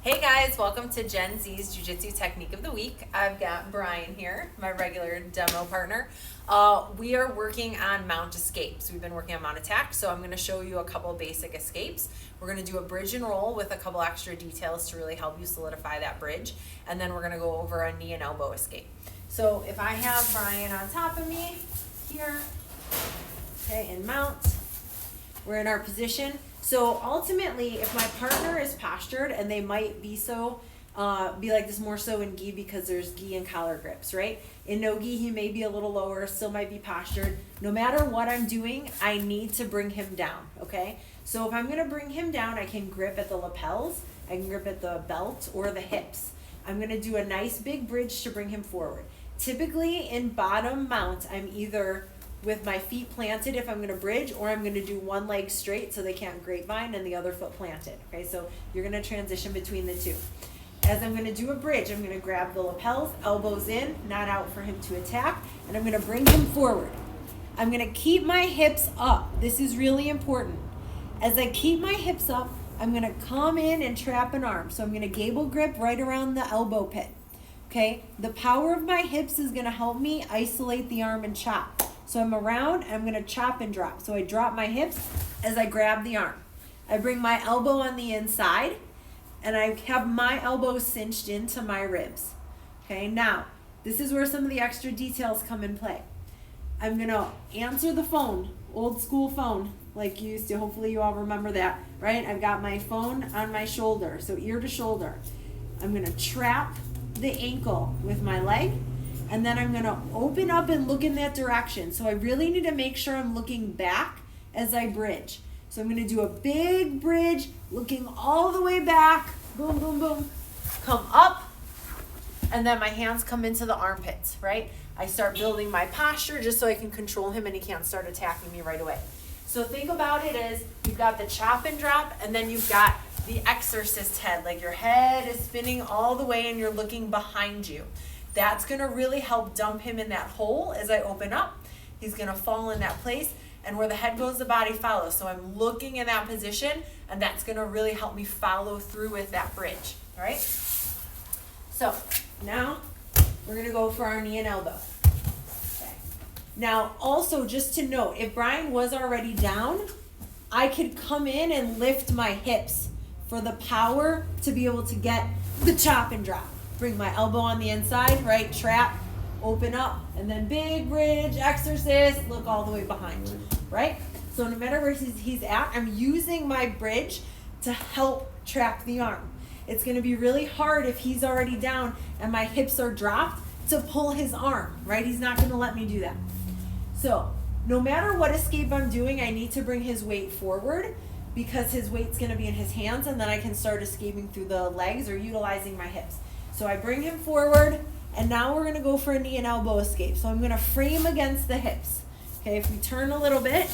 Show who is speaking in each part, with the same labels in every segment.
Speaker 1: Hey guys, welcome to Gen Z's Jiu-Jitsu Technique of the Week. I've got Brian here, my regular demo partner. We are working on mount escapes. We've been working on mount attack, so I'm going to show you a couple basic escapes. We're going to do a bridge and roll with a couple extra details to really help you solidify that bridge, and then we're going to go over a knee and elbow escape. So if I have Brian on top of me here, okay, in mount, we're in our position. So ultimately, if my partner is postured, and they might be so, be like this more so in gi because there's gi and collar grips, right? In no gi, he may be a little lower, still might be postured. No matter what I'm doing, I need to bring him down, okay? So if I'm gonna bring him down, I can grip at the lapels, I can grip at the belt or the hips. I'm gonna do a nice big bridge to bring him forward. Typically in bottom mount, I'm either with my feet planted if I'm going to bridge, or I'm going to do one leg straight so they can't grapevine and the other foot planted. Okay, so you're going to transition between the two. As I'm going to do a bridge, I'm going to grab the lapels, elbows in, not out for him to attack, and I'm going to bring him forward. I'm going to keep my hips up. This is really important. As I keep my hips up, I'm going to come in and trap an arm. So I'm going to gable grip right around the elbow pit. Okay, the power of my hips is going to help me isolate the arm and chop. So I'm around, and I'm going to chop and drop. So I drop my hips as I grab the arm. I bring my elbow on the inside, and I have my elbow cinched into my ribs. Okay, now, this is where some of the extra details come in play. I'm going to answer the phone, old school phone, like you used to. Hopefully you all remember that, right? I've got my phone on my shoulder, so ear to shoulder. I'm going to trap the ankle with my leg, and then I'm going to open up and look in that direction. So I really need to make sure I'm looking back as I bridge. So I'm going to do a big bridge, looking all the way back. Boom, boom, boom. Come up, and then my hands come into the armpits, right? I start building my posture just so I can control him and he can't start attacking me right away. So think about it as you've got the chop and drop, and then you've got the exorcist head. Like your head is spinning all the way and you're looking behind you. That's going to really help dump him in that hole as I open up. He's going to fall in that place, and where the head goes, the body follows. So I'm looking in that position, and that's going to really help me follow through with that bridge. All right? So now we're going to go for our knee and elbow. Okay. Now also, just to note, if Brian was already down, I could come in and lift my hips for the power to be able to get the chop and drop. Bring my elbow on the inside, right? Trap, open up, and then big bridge, exorcist, look all the way behind, right? So no matter where he's at, I'm using my bridge to help trap the arm. It's going to be really hard if he's already down and my hips are dropped to pull his arm, right? He's not going to let me do that. So no matter what escape I'm doing, I need to bring his weight forward because his weight's going to be in his hands, and then I can start escaping through the legs or utilizing my hips. So I bring him forward, and now we're going to go for a knee and elbow escape. So I'm going to frame against the hips. Okay, if we turn a little bit,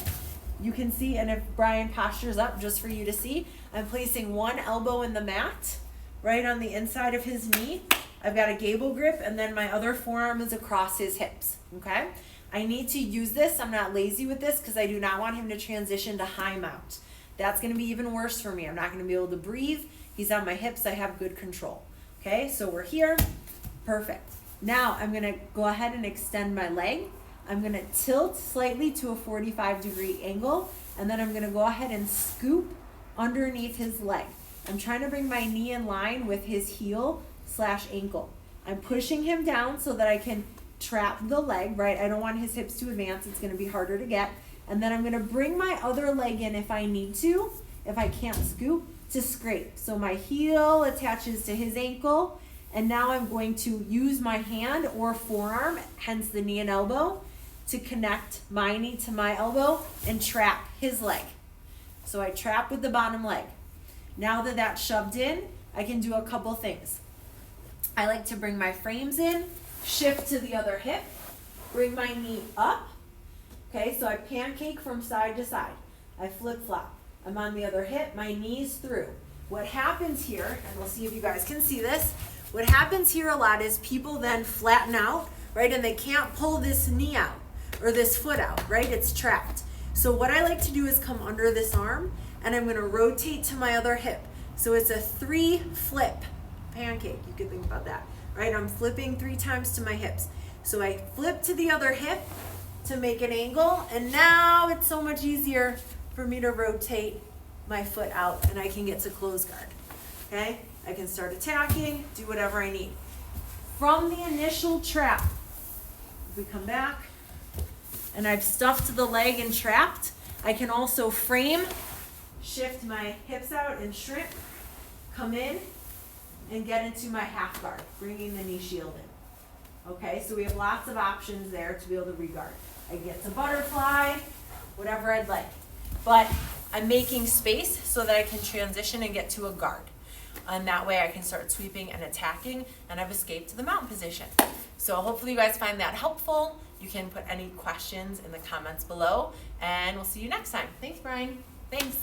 Speaker 1: you can see, and if Brian postures up just for you to see, I'm placing one elbow in the mat, right on the inside of his knee. I've got a gable grip, and then my other forearm is across his hips, okay? I need to use this. I'm not lazy with this because I do not want him to transition to high mount. That's going to be even worse for me. I'm not going to be able to breathe. He's on my hips. I have good control. Okay, so we're here. Perfect. Now I'm going to go ahead and extend my leg. I'm going to tilt slightly to a 45-degree angle, and then I'm going to go ahead and scoop underneath his leg. I'm trying to bring my knee in line with his heel/ankle. I'm pushing him down so that I can trap the leg, right? I don't want his hips to advance. It's going to be harder to get. And then I'm going to bring my other leg in if I need to, if I can't scoop, to scrape. So my heel attaches to his ankle, and now I'm going to use my hand or forearm, hence the knee and elbow, to connect my knee to my elbow and trap his leg. So I trap with the bottom leg. Now that that's shoved in, I can do a couple things. I like to bring my frames in, shift to the other hip, bring my knee up. Okay, so I pancake from side to side. I flip-flop. I'm on the other hip, my knee's through. What happens here, and we'll see if you guys can see this, what happens here a lot is people then flatten out, right, and they can't pull this knee out or this foot out, right? It's trapped. So what I like to do is come under this arm, and I'm going to rotate to my other hip. So it's a 3 flip pancake. You could think about that, right? I'm flipping 3 times to my hips. So I flip to the other hip to make an angle, and now it's so much easier for me to rotate my foot out and I can get to close guard, okay? I can start attacking, do whatever I need. From the initial trap, we come back and I've stuffed the leg and trapped. I can also frame, shift my hips out and shrimp, come in and get into my half guard, bringing the knee shield in. Okay, so we have lots of options there to be able to re-guard. I get to butterfly, whatever I'd like. But I'm making space so that I can transition and get to a guard. And that way I can start sweeping and attacking, and I've escaped to the mountain position. So hopefully you guys find that helpful. You can put any questions in the comments below, and we'll see you next time. Thanks, Brian. Thanks.